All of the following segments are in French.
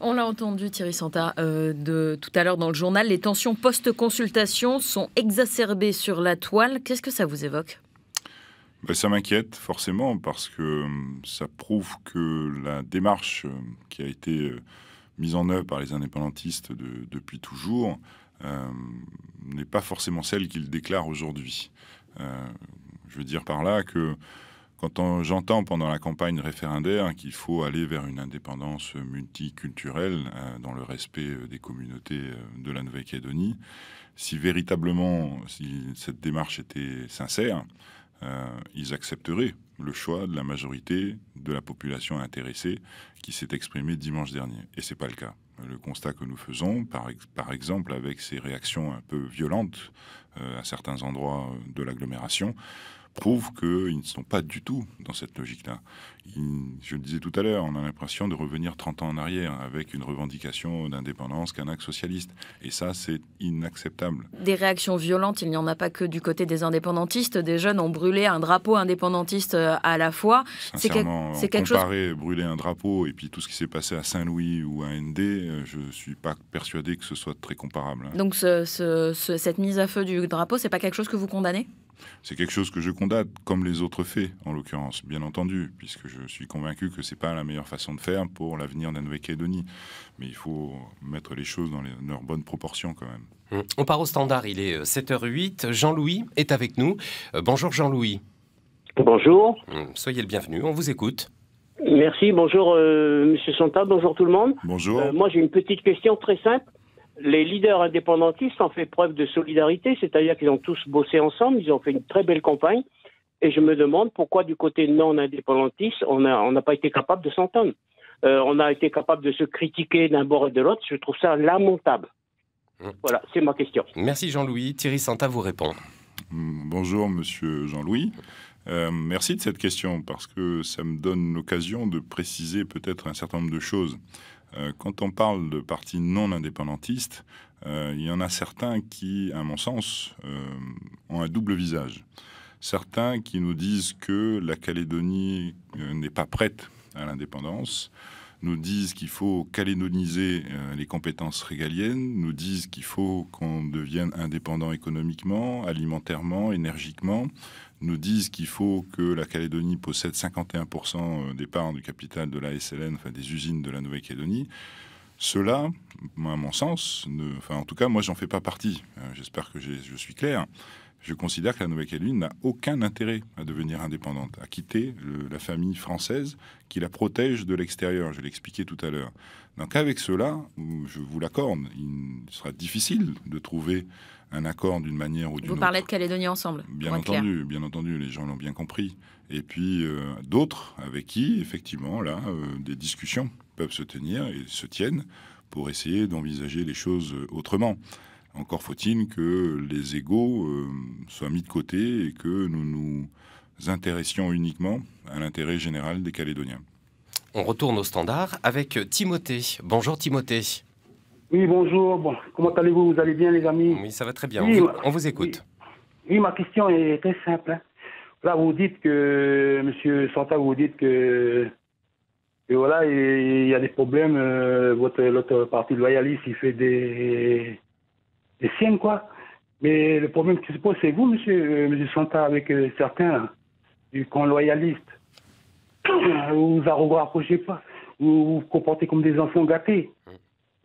On l'a entendu, Thierry Santa, de tout à l'heure dans le journal, les tensions post-consultation sont exacerbées sur la toile. Qu'est-ce que ça vous évoque ? Ça m'inquiète forcément parce que ça prouve que la démarche qui a été mise en œuvre par les indépendantistes depuis toujours n'est pas forcément celle qu'ils déclarent aujourd'hui. Je veux dire par là que quand j'entends pendant la campagne référendaire qu'il faut aller vers une indépendance multiculturelle dans le respect des communautés de la Nouvelle-Calédonie, si véritablement cette démarche était sincère, ils accepteraient le choix de la majorité de la population intéressée qui s'est exprimée dimanche dernier. Et ce n'est pas le cas. Le constat que nous faisons, par exemple avec ces réactions un peu violentes à certains endroits de l'agglomération, prouve qu'ils ne sont pas du tout dans cette logique-là. Je le disais tout à l'heure, on a l'impression de revenir 30 ans en arrière avec une revendication d'indépendance kanak socialiste. Et ça, c'est inacceptable. Des réactions violentes, il n'y en a pas que du côté des indépendantistes. Des jeunes ont brûlé un drapeau indépendantiste à la fois. Sincèrement, comparer brûler un drapeau et puis tout ce qui s'est passé à Saint-Louis ou à Ndé, je ne suis pas persuadé que ce soit très comparable. Donc cette mise à feu du drapeau, c'est pas quelque chose que vous condamnez ? C'est quelque chose que je condamne, comme les autres faits, en l'occurrence, bien entendu, puisque je suis convaincu que ce n'est pas la meilleure façon de faire pour l'avenir de la Nouvelle-Calédonie. Mais il faut mettre les choses dans leurs bonnes proportions, quand même. On part au standard, il est 7h08. Jean-Louis est avec nous. Bonjour Jean-Louis. Bonjour. Soyez le bienvenu, on vous écoute. Merci, bonjour Monsieur Santa, bonjour tout le monde. Bonjour. Moi j'ai une petite question très simple. Les leaders indépendantistes ont fait preuve de solidarité, c'est-à-dire qu'ils ont tous bossé ensemble, ils ont fait une très belle campagne. Et je me demande pourquoi du côté non indépendantiste, on n'a pas été capable de s'entendre. On a été capable de se critiquer d'un bord et de l'autre. Je trouve ça lamentable. Voilà, c'est ma question. Merci Jean-Louis. Thierry Santa vous répond. Bonjour Monsieur Jean-Louis. Merci de cette question parce que ça me donne l'occasion de préciser peut-être un certain nombre de choses. Quand on parle de partis non indépendantistes, il y en a certains qui, à mon sens, ont un double visage. Certains qui nous disent que la Calédonie n'est pas prête à l'indépendance, nous disent qu'il faut calédoniser les compétences régaliennes, nous disent qu'il faut qu'on devienne indépendant économiquement, alimentairement, énergiquement, nous disent qu'il faut que la Calédonie possède 51% des parts du capital de la SLN, enfin des usines de la Nouvelle-Calédonie. Cela, à mon sens, en tout cas, moi, j'en fais pas partie. J'espère que je suis clair. Je considère que la Nouvelle-Calédonie n'a aucun intérêt à devenir indépendante, à quitter la famille française qui la protège de l'extérieur. Je l'ai expliqué tout à l'heure. Donc avec cela, je vous l'accorde, il sera difficile de trouver un accord d'une manière ou d'une autre. Vous parlez de Calédonie ensemble. Bien entendu, les gens l'ont bien compris. Et puis d'autres avec qui, effectivement, là, des discussions peuvent se tenir et se tiennent pour essayer d'envisager les choses autrement. Encore faut-il que les égos soient mis de côté et que nous nous intéressions uniquement à l'intérêt général des Calédoniens. On retourne au standard avec Timothée. Bonjour Timothée. Oui, bonjour. Bon, comment allez-vous? Vous allez bien, les amis? Oui, ça va très bien. Oui, on vous écoute. Oui, ma question est très simple. Là, vous dites que, Monsieur Santa, vous dites que voilà, il y a des problèmes. L'autre parti loyaliste, il fait des siennes, quoi. Mais le problème qui se pose, c'est vous, Monsieur Santa, avec certains du camp loyaliste. Vous vous rapprochez pas. Vous vous comportez comme des enfants gâtés.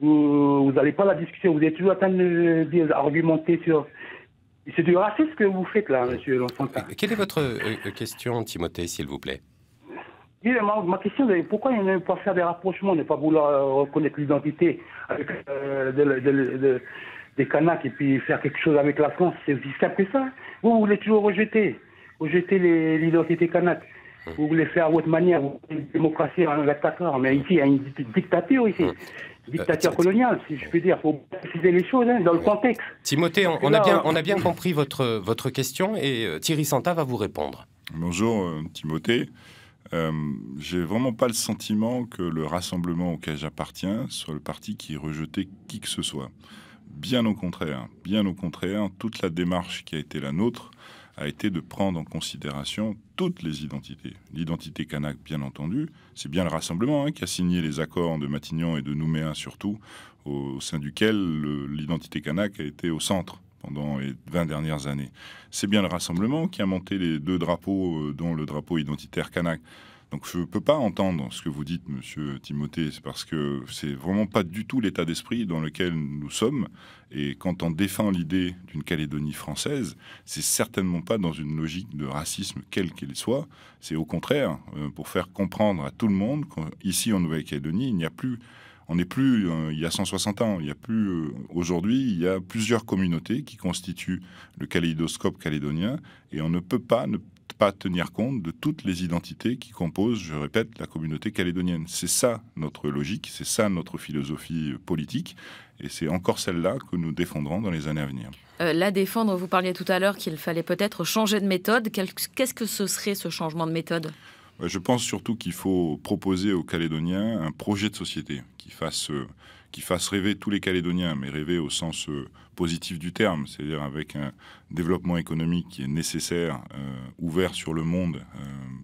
Vous n'allez pas à la discussion. Vous êtes toujours en train d'argumenter sur... C'est du racisme que vous faites, là, Monsieur Santa. Quelle est votre question, Timothée, s'il vous plaît? Oui, ma question est pourquoi il ne pas faire des rapprochements, ne pas vouloir reconnaître l'identité avec des Kanaks et puis faire quelque chose avec la France? C'est aussi simple que ça. Vous voulez toujours rejeter l'identité Kanak. Vous voulez faire à votre manière, vous voulez une démocratie en dictateur. Mais ici, il y a une dictature ici. Dictature coloniale, si je peux dire. Il faut préciser les choses dans le contexte. Timothée, on a bien compris votre question et Thierry Santa va vous répondre. Bonjour Timothée. J'ai vraiment pas le sentiment que le rassemblement auquel j'appartiens soit le parti qui rejetait qui que ce soit. Bien au contraire, toute la démarche qui a été la nôtre a été de prendre en considération toutes les identités. L'identité kanak, bien entendu, c'est bien le Rassemblement qui a signé les accords de Matignon et de Nouméa surtout, au sein duquel l'identité kanak a été au centre pendant les 20 dernières années. C'est bien le Rassemblement qui a monté les 2 drapeaux, dont le drapeau identitaire kanak. Donc je ne peux pas entendre ce que vous dites, Monsieur Timothée, c'est parce que c'est vraiment pas du tout l'état d'esprit dans lequel nous sommes. Et quand on défend l'idée d'une Calédonie française, c'est certainement pas dans une logique de racisme quelle qu'elle soit. C'est au contraire pour faire comprendre à tout le monde qu'ici en Nouvelle-Calédonie, on n'est plus il y a 160 ans. Il y a plus aujourd'hui, il y a plusieurs communautés qui constituent le kaléidoscope calédonien, et on ne peut pas tenir compte de toutes les identités qui composent, je répète, la communauté calédonienne. C'est ça notre logique, c'est ça notre philosophie politique, et c'est encore celle-là que nous défendrons dans les années à venir. La défendre, vous parliez tout à l'heure qu'il fallait peut-être changer de méthode. Qu'est-ce que ce serait, ce changement de méthode ? Je pense surtout qu'il faut proposer aux Calédoniens un projet de société qui fasse rêver tous les Calédoniens, mais rêver au sens positif du terme, c'est-à-dire avec un développement économique qui est nécessaire, ouvert sur le monde,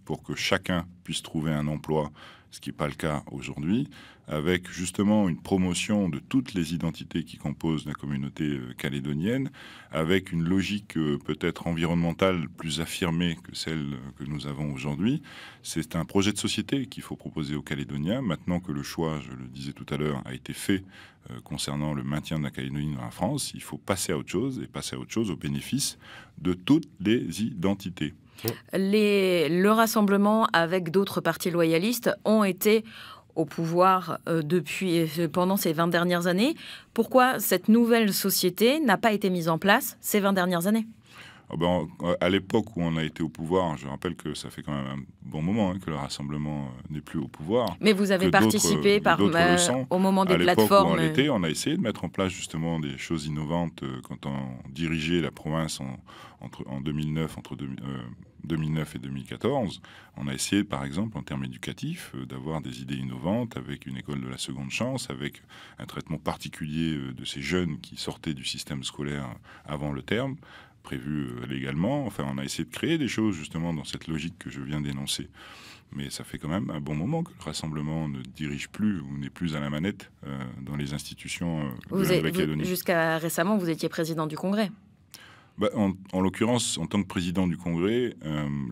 pour que chacun puisse trouver un emploi, ce qui n'est pas le cas aujourd'hui, avec justement une promotion de toutes les identités qui composent la communauté calédonienne, avec une logique peut-être environnementale plus affirmée que celle que nous avons aujourd'hui. C'est un projet de société qu'il faut proposer aux Calédoniens. Maintenant que le choix, je le disais tout à l'heure, a été fait concernant le maintien de la Calédonie dans la France, il faut passer à autre chose, et passer à autre chose au bénéfice de toutes les identités. Le Rassemblement, avec d'autres partis loyalistes, ont été au pouvoir pendant ces 20 dernières années. Pourquoi cette nouvelle société n'a pas été mise en place ces 20 dernières années ? À l'époque où on a été au pouvoir, je rappelle que ça fait quand même un bon moment que le Rassemblement n'est plus au pouvoir. Mais vous avez participé au moment des plateformes. À l'époque où on l'était, on a essayé de mettre en place justement des choses innovantes quand on dirigeait la province en 2009, entre 2009 et 2014. On a essayé, par exemple, en termes éducatifs, d'avoir des idées innovantes avec une école de la seconde chance, avec un traitement particulier de ces jeunes qui sortaient du système scolaire avant le terme, prévu légalement. Enfin, on a essayé de créer des choses justement dans cette logique que je viens d'énoncer. Mais ça fait quand même un bon moment que le Rassemblement ne dirige plus ou n'est plus à la manette dans les institutions de la Nouvelle-Calédonie. Jusqu'à récemment, vous étiez président du Congrès. En l'occurrence, en tant que président du Congrès,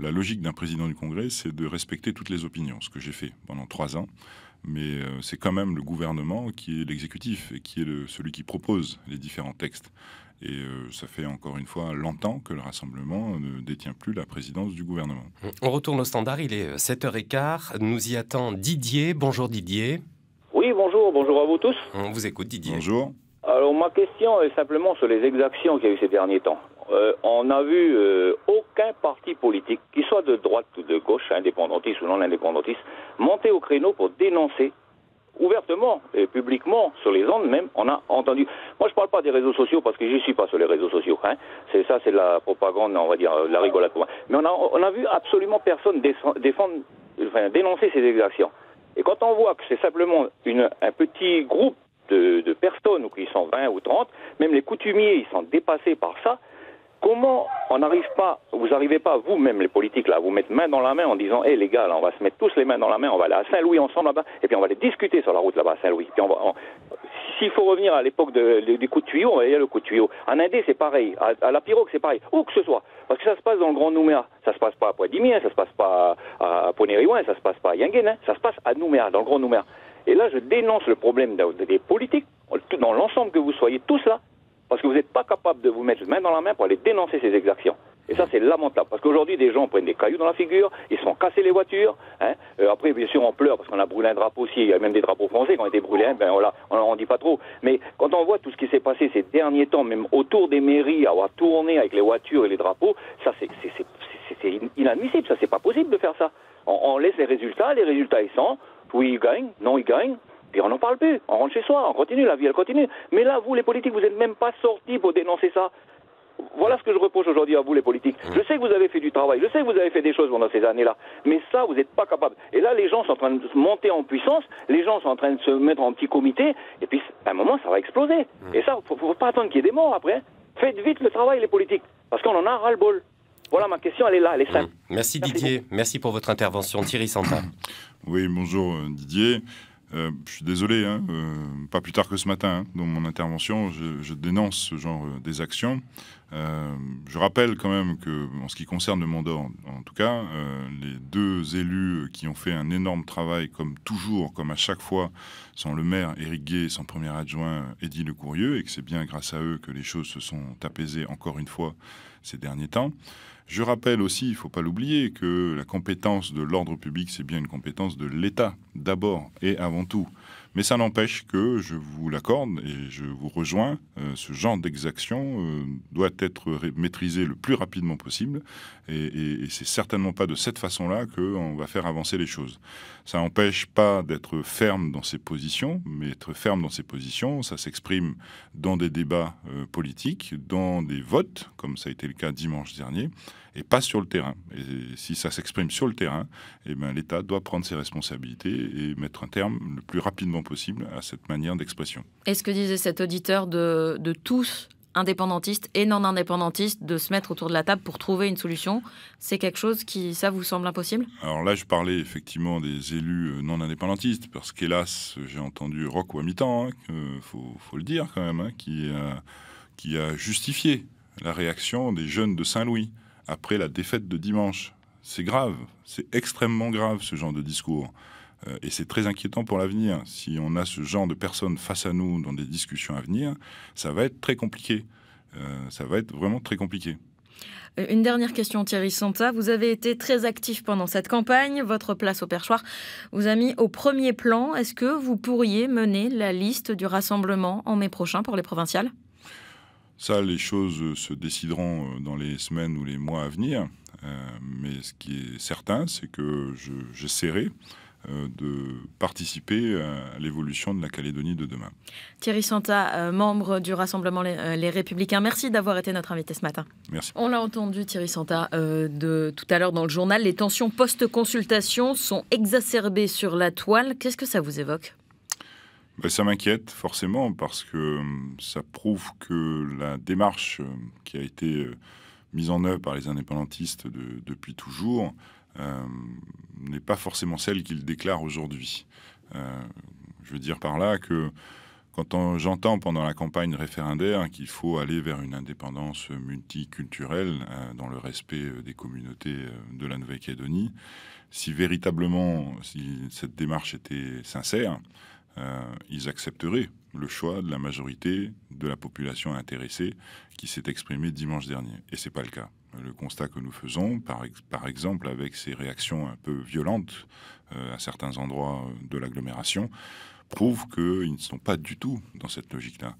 la logique d'un président du Congrès, c'est de respecter toutes les opinions, ce que j'ai fait pendant 3 ans. Mais c'est quand même le gouvernement qui est l'exécutif et qui est celui qui propose les différents textes. Et ça fait encore une fois longtemps que le Rassemblement ne détient plus la présidence du gouvernement. On retourne au standard, il est 7h15. Nous y attend Didier. Bonjour Didier. Oui, bonjour à vous tous. On vous écoute Didier. Bonjour. Alors ma question est simplement sur les exactions qu'il y a eu ces derniers temps. On n'a vu aucun parti politique, qu'il soit de droite ou de gauche, indépendantiste ou non indépendantiste, monter au créneau pour dénoncer ouvertement et publiquement, sur les ondes même, on a entendu. Moi, je parle pas des réseaux sociaux parce que j'y suis pas sur les réseaux sociaux. C'est de la propagande, on va dire, la rigolade. Mais on a vu absolument personne dénoncer ces exactions. Et quand on voit que c'est simplement un petit groupe de personnes, ou qu'ils sont 20 ou 30, même les coutumiers, ils sont dépassés par ça. Comment vous n'arrivez pas, vous-même, les politiques, là, à vous mettre main dans la main en disant, hé, les gars, là, on va se mettre tous les mains dans la main, on va aller à Saint-Louis ensemble là-bas, et puis on va aller discuter sur la route là-bas à Saint-Louis. Puis s'il faut revenir à l'époque des coups de tuyau, on va y aller le coup de tuyau. En Indé, c'est pareil. À la Pirogue, c'est pareil. Où que ce soit. Parce que ça se passe dans le Grand Nouméa. Ça se passe pas à Poix-Dimien, ça se passe pas à Ponériouin, ça se passe pas à Yanguen, ça se passe à Nouméa, dans le Grand Nouméa. Et là, je dénonce le problème des politiques, dans l'ensemble que vous soyez tous là, parce que vous n'êtes pas capable de vous mettre main dans la main pour aller dénoncer ces exactions. Et ça, c'est lamentable. Parce qu'aujourd'hui, des gens prennent des cailloux dans la figure, ils se font casser les voitures. Après, bien sûr, on pleure parce qu'on a brûlé un drapeau aussi. Il y a même des drapeaux français qui ont été brûlés. On dit pas trop. Mais quand on voit tout ce qui s'est passé ces derniers temps, même autour des mairies, avoir tourné avec les voitures et les drapeaux, ça, c'est inadmissible. Ça, c'est pas possible de faire ça. On laisse les résultats ils sont. Oui, ils gagnent. Non, ils gagnent. Puis on n'en parle plus, on rentre chez soi, on continue, la vie elle continue. Mais là, vous les politiques, vous n'êtes même pas sortis pour dénoncer ça. Voilà ce que je reproche aujourd'hui à vous les politiques. Je sais que vous avez fait du travail, je sais que vous avez fait des choses pendant ces années-là, mais ça, vous n'êtes pas capable. Et là, les gens sont en train de monter en puissance, les gens sont en train de se mettre en petit comité, et puis à un moment, ça va exploser. Et ça, faut pas attendre qu'il y ait des morts après. Faites vite le travail, les politiques, parce qu'on en a ras-le-bol. Voilà, ma question, elle est là, elle est simple. Merci Didier, merci pour votre intervention. Thierry Santa. Oui, bonjour Didier. Je suis désolé, pas plus tard que ce matin, dans mon intervention, je dénonce ce genre d'exactions. Je rappelle quand même que, en ce qui concerne le Mont d'Or, en tout cas, les deux élus qui ont fait un énorme travail, comme toujours, comme à chaque fois, sont le maire Éric Gay et son premier adjoint Eddy Lecourrieux, et que c'est bien grâce à eux que les choses se sont apaisées encore une fois ces derniers temps. Je rappelle aussi, il ne faut pas l'oublier, que la compétence de l'ordre public, c'est bien une compétence de l'État, d'abord et avant tout. Mais ça n'empêche que, je vous l'accorde et je vous rejoins, ce genre d'exaction doit être maîtrisé le plus rapidement possible. Et c'est certainement pas de cette façon-là qu'on va faire avancer les choses. Ça n'empêche pas d'être ferme dans ses positions, mais être ferme dans ses positions, ça s'exprime dans des débats politiques, dans des votes, comme ça a été le cas dimanche dernier, et pas sur le terrain. Et si ça s'exprime sur le terrain, eh ben, l'État doit prendre ses responsabilités et mettre un terme le plus rapidement possible à cette manière d'expression. Et ce que disait cet auditeur de tous, indépendantistes et non indépendantistes, de se mettre autour de la table pour trouver une solution, c'est quelque chose qui, ça vous semble impossible? Alors là, je parlais effectivement des élus non indépendantistes, parce qu'hélas, j'ai entendu Roch Ouamitan, faut le dire quand même, qui a justifié la réaction des jeunes de Saint-Louis après la défaite de dimanche. C'est grave, c'est extrêmement grave ce genre de discours. Et c'est très inquiétant pour l'avenir. Si on a ce genre de personnes face à nous dans des discussions à venir, ça va être très compliqué. Ça va être vraiment très compliqué. Une dernière question, Thierry Santa. Vous avez été très actif pendant cette campagne. Votre place au perchoir vous a mis au premier plan. Est-ce que vous pourriez mener la liste du rassemblement en mai prochain pour les provinciales ? Ça, les choses se décideront dans les semaines ou les mois à venir. Mais ce qui est certain, c'est que j'essaierai de participer à l'évolution de la Calédonie de demain. Thierry Santa, membre du Rassemblement Les Républicains, merci d'avoir été notre invité ce matin. Merci. On l'a entendu, Thierry Santa, de tout à l'heure dans le journal, les tensions post-consultation sont exacerbées sur la toile. Qu'est-ce que ça vous évoque ? Ça m'inquiète forcément parce que ça prouve que la démarche qui a été mise en œuvre par les indépendantistes depuis toujours n'est pas forcément celle qu'ils déclarent aujourd'hui. Je veux dire par là que quand j'entends pendant la campagne référendaire qu'il faut aller vers une indépendance multiculturelle dans le respect des communautés de la Nouvelle-Calédonie, si véritablement cette démarche était sincère, ils accepteraient le choix de la majorité de la population intéressée qui s'est exprimée dimanche dernier. Et ce n'est pas le cas. Le constat que nous faisons, par exemple avec ces réactions un peu violentes à certains endroits de l'agglomération, prouve qu'ils ne sont pas du tout dans cette logique-là.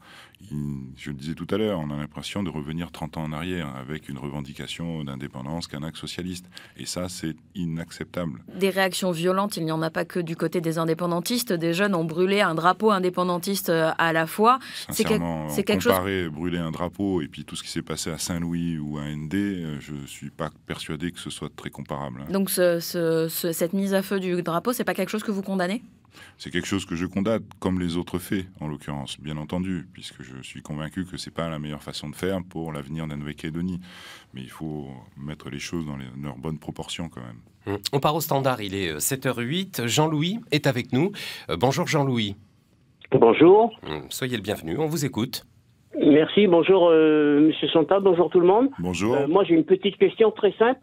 Je le disais tout à l'heure, on a l'impression de revenir 30 ans en arrière avec une revendication d'indépendance kanak socialiste. Et ça, c'est inacceptable. Des réactions violentes, il n'y en a pas que du côté des indépendantistes. Des jeunes ont brûlé un drapeau indépendantiste à la fois. Sincèrement, comparer brûler un drapeau et puis tout ce qui s'est passé à Saint-Louis ou à ND, je ne suis pas persuadé que ce soit très comparable. Donc cette mise à feu du drapeau, c'est pas quelque chose que vous condamnez ? C'est quelque chose que je condamne, comme les autres faits, en l'occurrence, bien entendu, puisque je suis convaincu que ce n'est pas la meilleure façon de faire pour l'avenir de la Nouvelle-Calédonie. Mais il faut mettre les choses dans leurs bonnes proportions, quand même. On part au standard, il est 7h08. Jean-Louis est avec nous. Bonjour Jean-Louis. Bonjour. Soyez le bienvenu, on vous écoute. Merci, bonjour Monsieur Santa, bonjour tout le monde. Bonjour. Moi j'ai une petite question très simple.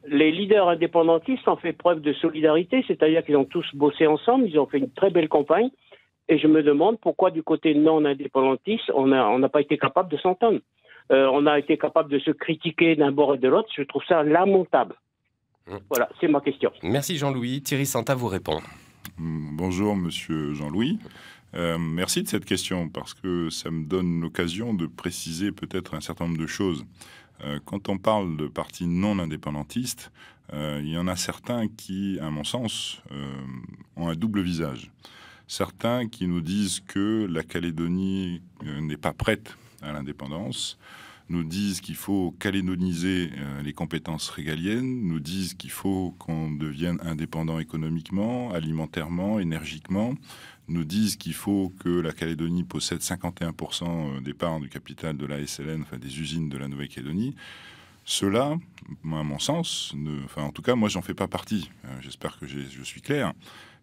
Les leaders indépendantistes ont fait preuve de solidarité, c'est-à-dire qu'ils ont tous bossé ensemble, ils ont fait une très belle campagne. Et je me demande pourquoi du côté non indépendantiste, on n'a pas été capable de s'entendre. On a été capable de se critiquer d'un bord et de l'autre. Je trouve ça lamentable. Voilà, c'est ma question. Merci Jean-Louis. Thierry Santa vous répond. Bonjour Monsieur Jean-Louis. Merci de cette question parce que ça me donne l'occasion de préciser peut-être un certain nombre de choses. Quand on parle de partis non indépendantistes, il y en a certains qui, à mon sens, ont un double visage. Certains qui nous disent que la Calédonie n'est pas prête à l'indépendance, nous disent qu'il faut calédoniser les compétences régaliennes, nous disent qu'il faut qu'on devienne indépendant économiquement, alimentairement, énergiquement, nous disent qu'il faut que la Calédonie possède 51% des parts du capital de la SLN, enfin des usines de la Nouvelle-Calédonie. Cela, à mon sens, enfin en tout cas, moi j'en fais pas partie. J'espère que je suis clair.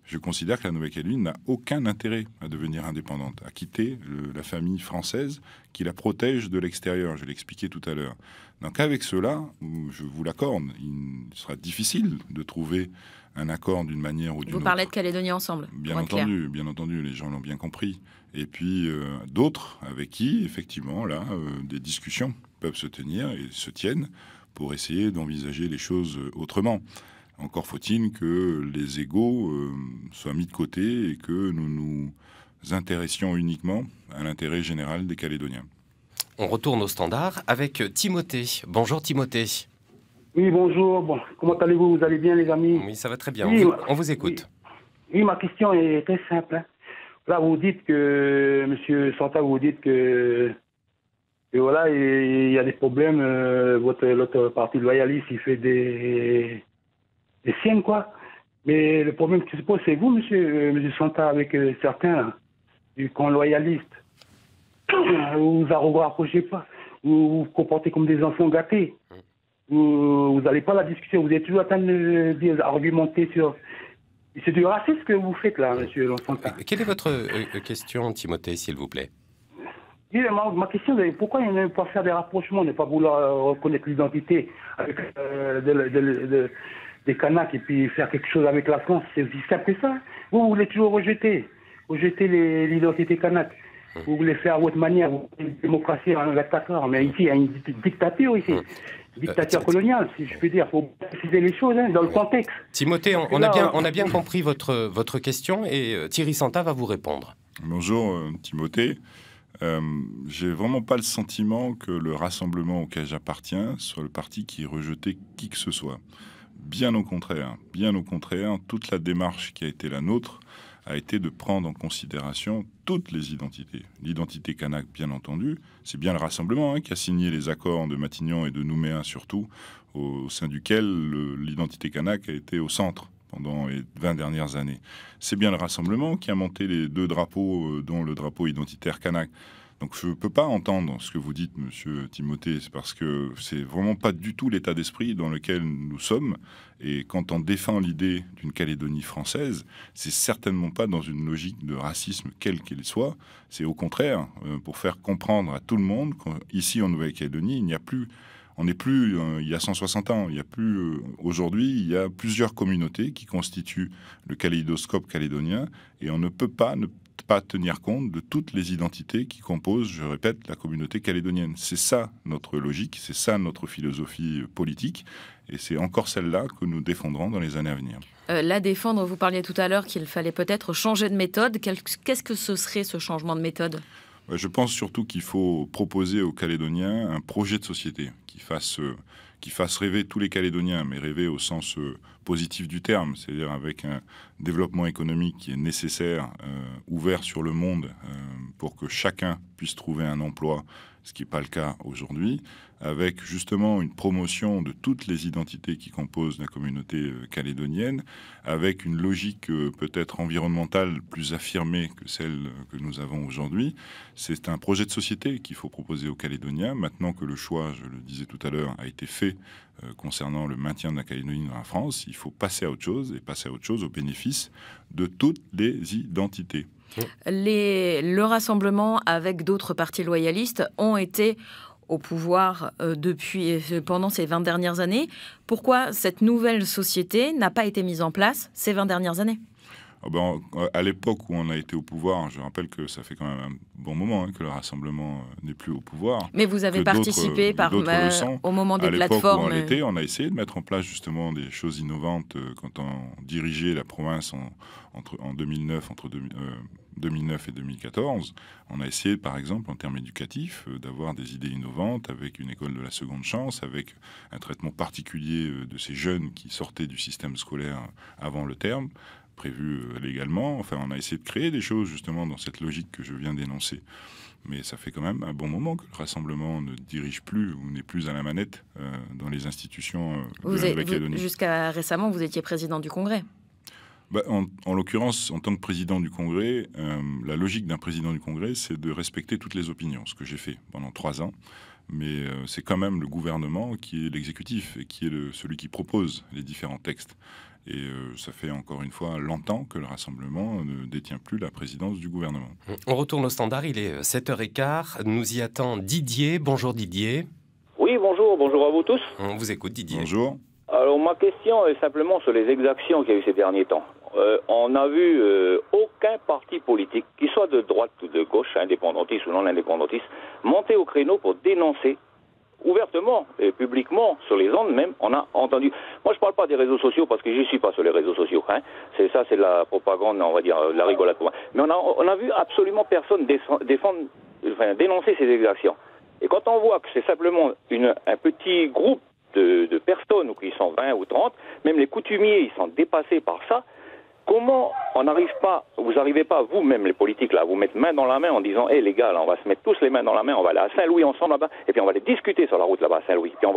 Je considère que la Nouvelle-Calédonie n'a aucun intérêt à devenir indépendante, à quitter la famille française qui la protège de l'extérieur. Je l'ai expliqué tout à l'heure. Donc avec cela, je vous l'accorde, il sera difficile de trouver un accord d'une manière ou d'une autre. Vous parlez de Calédonie ensemble. Bien entendu, les gens l'ont bien compris. Et puis d'autres avec qui, effectivement, là, des discussions peuvent se tenir et se tiennent pour essayer d'envisager les choses autrement. Encore faut-il que les égos soient mis de côté et que nous nous intéressions uniquement à l'intérêt général des Calédoniens. On retourne au standard avec Timothée. Bonjour Timothée. Oui, bonjour. Bon, comment allez-vous? Vous allez bien, les amis? Oui, ça va très bien. Oui, on vous écoute. Oui, ma question est très simple. Hein. Là, vous dites que, Monsieur Santa, vous dites que voilà, il y a des problèmes. L'autre parti loyaliste, il fait des siennes, quoi. Mais le problème qui se pose, c'est vous, Monsieur Santa, avec certains du camp loyaliste. Vous vous rapprochez pas. Vous vous comportez comme des enfants gâtés. Vous n'allez pas à la discussion. Vous êtes toujours en train d'argumenter sur... C'est du racisme que vous faites, là, Monsieur Santa. Quelle est votre question, Timothée, s'il vous plaît? Oui, ma question, c'est pourquoi il ne pas faire des rapprochements, ne pas vouloir reconnaître l'identité avec des Kanaks et puis faire quelque chose avec la France? C'est aussi simple que ça. Vous voulez toujours rejeter l'identité Kanak. Vous voulez faire à votre manière, vous voulez une démocratie en d'accord. Mais ici, il y a une dictature ici. Dictature coloniale, si je peux dire. Il faut préciser les choses dans le contexte. Timothée, on a bien compris votre question et Thierry Santa va vous répondre. Bonjour Timothée. J'ai vraiment pas le sentiment que le rassemblement auquel j'appartiens soit le parti qui rejetait qui que ce soit. Bien au contraire, toute la démarche qui a été la nôtre a été de prendre en considération toutes les identités. L'identité kanak, bien entendu, c'est bien le rassemblement qui a signé les accords de Matignon et de Nouméa surtout, au sein duquel l'identité kanak a été au centre pendant les 20 dernières années. C'est bien le rassemblement qui a monté les deux drapeaux, dont le drapeau identitaire kanak. Donc je ne peux pas entendre ce que vous dites, Monsieur Timothée, c'est parce que c'est vraiment pas du tout l'état d'esprit dans lequel nous sommes. Et quand on défend l'idée d'une Calédonie française, c'est certainement pas dans une logique de racisme quel qu'il soit. C'est au contraire pour faire comprendre à tout le monde qu'ici en Nouvelle-Calédonie, on n'est plus il y a 160 ans. Aujourd'hui, il y a plusieurs communautés qui constituent le kaléidoscope calédonien et on ne peut pas tenir compte de toutes les identités qui composent, je répète, la communauté calédonienne. C'est ça notre logique, c'est ça notre philosophie politique, et c'est encore celle-là que nous défendrons dans les années à venir. La défendre, vous parliez tout à l'heure qu'il fallait peut-être changer de méthode. Qu'est-ce que ce serait ce changement de méthode ? Je pense surtout qu'il faut proposer aux Calédoniens un projet de société qui fasse rêver tous les Calédoniens, mais rêver au sens positif du terme, c'est-à-dire avec un développement économique qui est nécessaire, ouvert sur le monde, pour que chacun puisse trouver un emploi, ce qui n'est pas le cas aujourd'hui, avec justement une promotion de toutes les identités qui composent la communauté calédonienne, avec une logique peut-être environnementale plus affirmée que celle que nous avons aujourd'hui. C'est un projet de société qu'il faut proposer aux Calédoniens. Maintenant que le choix, je le disais tout à l'heure, a été fait concernant le maintien de la Calédonie dans la France, il faut passer à autre chose, et passer à autre chose au bénéfice de toutes les identités. Le rassemblement avec d'autres partis loyalistes ont été au pouvoir pendant ces 20 dernières années. Pourquoi cette nouvelle société n'a pas été mise en place ces 20 dernières années ? À l'époque où on a été au pouvoir, je rappelle que ça fait quand même un bon moment que le rassemblement n'est plus au pouvoir. Mais vous avez participé au moment des plateformes. À l'époque où on a essayé de mettre en place justement des choses innovantes quand on dirigeait la province en 2009, entre 2009 et 2014. On a essayé, par exemple, en termes éducatifs, d'avoir des idées innovantes avec une école de la seconde chance, avec un traitement particulier de ces jeunes qui sortaient du système scolaire avant le terme, prévu légalement. Enfin, on a essayé de créer des choses justement dans cette logique que je viens d'énoncer. Mais ça fait quand même un bon moment que le rassemblement ne dirige plus ou n'est plus à la manette dans les institutions de la Nouvelle-Calédonie. Jusqu'à récemment, vous étiez président du Congrès. En l'occurrence, en tant que président du Congrès, la logique d'un président du Congrès, c'est de respecter toutes les opinions, ce que j'ai fait pendant 3 ans. Mais c'est quand même le gouvernement qui est l'exécutif et qui est celui qui propose les différents textes. Et ça fait encore une fois longtemps que le Rassemblement ne détient plus la présidence du gouvernement. On retourne au standard, il est 7h15. Nous y attend Didier. Bonjour Didier. Oui, bonjour à vous tous. On vous écoute Didier. Bonjour. Alors ma question est simplement sur les exactions qu'il y a eu ces derniers temps. On n'a vu aucun parti politique, qu'il soit de droite ou de gauche, indépendantiste ou non indépendantiste, monter au créneau pour dénoncer ouvertement et publiquement, sur les ondes même, on a entendu. Moi, je ne parle pas des réseaux sociaux parce que je ne suis pas sur les réseaux sociaux. C'est de la propagande, on va dire, de la rigolade. Mais on a vu absolument personne dénoncer ces exactions. Et quand on voit que c'est simplement un petit groupe de personnes, ou qu'ils sont 20 ou 30, même les coutumiers, ils sont dépassés par ça. Comment vous n'arrivez pas, vous-même les politiques, là, à vous mettre main dans la main en disant, hé les gars, là, on va se mettre tous les mains dans la main, on va aller à Saint-Louis ensemble là-bas, et puis on va aller discuter sur la route là-bas à Saint-Louis. Puis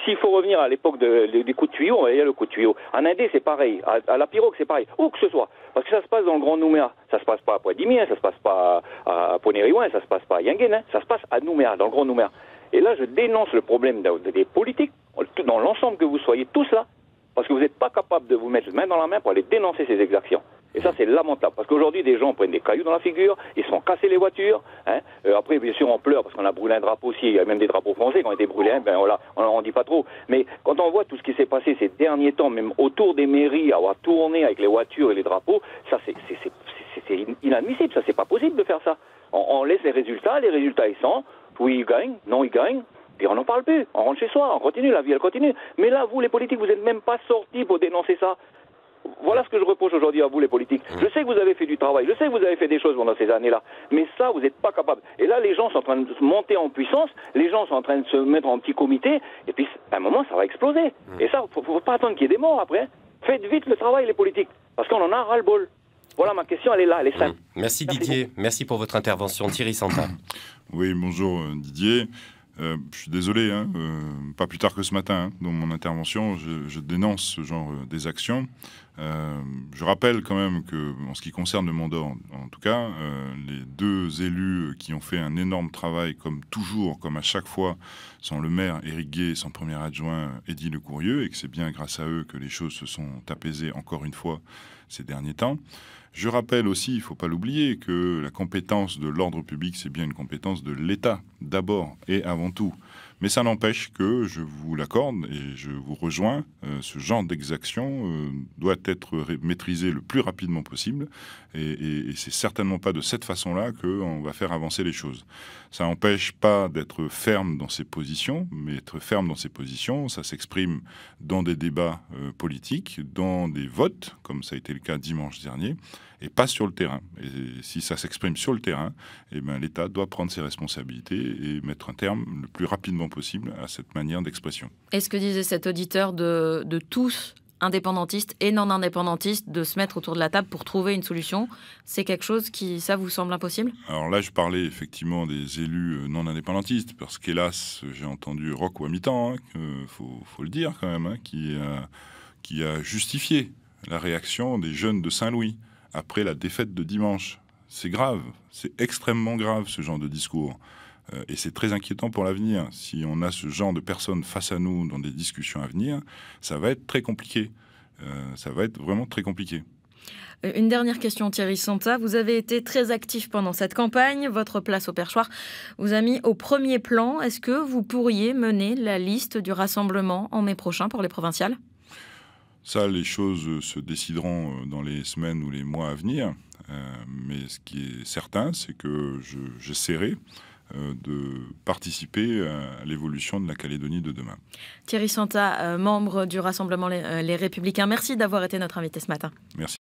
s'il faut revenir à l'époque des coups de tuyau, on va y aller le coup de tuyau. En Indé, c'est pareil. À la Pirogue, c'est pareil. Où que ce soit. Parce que ça se passe dans le Grand Nouméa. Ça se passe pas à Poix-Dimien, ça se passe pas à Ponériouin, ça se passe pas à Yinguen, ça se passe à Nouméa, dans le Grand Nouméa. Et là, je dénonce le problème des politiques, dans l'ensemble que vous soyez tous là, parce que vous n'êtes pas capable de vous mettre main dans la main pour aller dénoncer ces exactions. Et ça, c'est lamentable. Parce qu'aujourd'hui, des gens prennent des cailloux dans la figure, ils se font casser les voitures. Après, bien sûr, on pleure parce qu'on a brûlé un drapeau aussi. Il y a même des drapeaux français qui ont été brûlés. On dit pas trop. Mais quand on voit tout ce qui s'est passé ces derniers temps, même autour des mairies, avoir tourné avec les voitures et les drapeaux, ça, c'est inadmissible. Ça, c'est pas possible de faire ça. On laisse les résultats ils sont. Oui, ils gagnent. Non, ils gagnent. Puis on n'en parle plus, on rentre chez soi, on continue, la vie elle continue. Mais là, vous les politiques, vous n'êtes même pas sortis pour dénoncer ça. Voilà ce que je reproche aujourd'hui à vous les politiques. Je sais que vous avez fait du travail, je sais que vous avez fait des choses pendant ces années-là, mais ça, vous n'êtes pas capable. Et là, les gens sont en train de monter en puissance, les gens sont en train de se mettre en petit comité, et puis à un moment, ça va exploser. Et ça, il ne faut pas attendre qu'il y ait des morts après. Faites vite le travail, les politiques, parce qu'on en a ras-le-bol. Voilà, ma question, elle est là, elle est simple. Merci Didier, merci pour votre intervention. Thierry Santa. Oui, bonjour Didier. Je suis désolé, pas plus tard que ce matin, dans mon intervention, je dénonce ce genre d'exactions. Je rappelle quand même que, en ce qui concerne le mandat, en tout cas, les deux élus qui ont fait un énorme travail, comme toujours, comme à chaque fois, sont le maire Éric Guay et son premier adjoint Eddy Lecourrieux, et que c'est bien grâce à eux que les choses se sont apaisées encore une fois ces derniers temps. Je rappelle aussi, il ne faut pas l'oublier, que la compétence de l'ordre public, c'est bien une compétence de l'État, d'abord et avant tout. Mais ça n'empêche que, je vous l'accorde et je vous rejoins, ce genre d'exaction doit être maîtrisé le plus rapidement possible. Et c'est certainement pas de cette façon-là qu'on va faire avancer les choses. Ça n'empêche pas d'être ferme dans ses positions, mais être ferme dans ses positions, ça s'exprime dans des débats politiques, dans des votes, comme ça a été le cas dimanche dernier, et pas sur le terrain. Et si ça s'exprime sur le terrain, eh ben, l'État doit prendre ses responsabilités et mettre un terme le plus rapidement possible à cette manière d'expression. Et ce que disait cet auditeur de tous, indépendantistes et non indépendantistes, de se mettre autour de la table pour trouver une solution, c'est quelque chose qui, ça, vous semble impossible ? Alors là, je parlais effectivement des élus non indépendantistes, parce qu'hélas, j'ai entendu Roch Ouamitan, faut le dire quand même, qui a justifié la réaction des jeunes de Saint-Louis après la défaite de dimanche. C'est grave, c'est extrêmement grave ce genre de discours. Et c'est très inquiétant pour l'avenir. Si on a ce genre de personnes face à nous dans des discussions à venir, ça va être très compliqué. Ça va être vraiment très compliqué. Une dernière question, Thierry Santa. Vous avez été très actif pendant cette campagne. Votre place au perchoir vous a mis au premier plan. Est-ce que vous pourriez mener la liste du rassemblement en mai prochain pour les provinciales ? Ça, les choses se décideront dans les semaines ou les mois à venir. Mais ce qui est certain, c'est que j'essaierai de participer à l'évolution de la Calédonie de demain. Thierry Santa, membre du Rassemblement Les Républicains, merci d'avoir été notre invité ce matin. Merci.